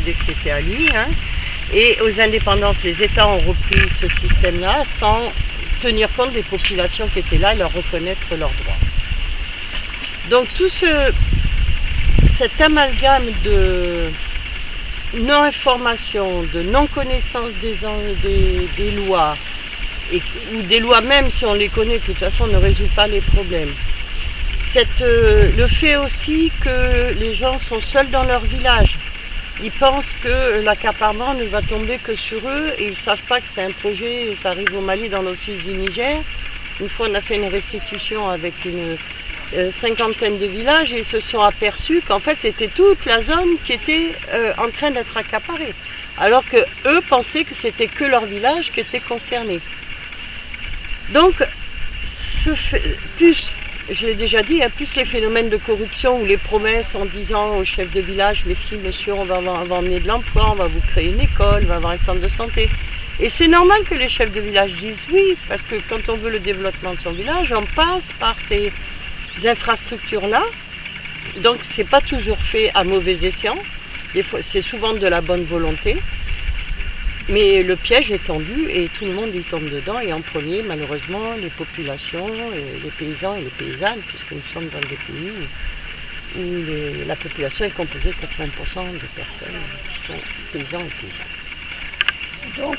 dès que c'était à lui. Hein. Et aux indépendances, les États ont repris ce système-là sans tenir compte des populations qui étaient là et leur reconnaître leurs droits. Donc tout cet amalgame de non-information, de non-connaissance des lois, ou des lois même si on les connaît, de toute façon ne résout pas les problèmes. Le fait aussi que les gens sont seuls dans leur village. Ils pensent que l'accaparement ne va tomber que sur eux et ils ne savent pas que c'est un projet, ça arrive au Mali dans l'office du Niger. Une fois on a fait une restitution avec une cinquantaine de villages et ils se sont aperçus qu'en fait c'était toute la zone qui était en train d'être accaparée. Alors que eux pensaient que c'était que leur village qui était concerné. Donc, plus, je l'ai déjà dit, plus les phénomènes de corruption ou les promesses en disant au chef de village, mais si monsieur, on va emmener de l'emploi, on va vous créer une école, on va avoir un centre de santé. Et c'est normal que les chefs de village disent oui, parce que quand on veut le développement de son village, on passe par ces infrastructures-là. Donc c'est pas toujours fait à mauvais escient, c'est souvent de la bonne volonté. Mais le piège est tendu et tout le monde y tombe dedans. Et en premier, malheureusement, les populations, les paysans et les paysannes, puisque nous sommes dans des pays où la population est composée de 80% de personnes qui sont paysans et paysannes. Donc,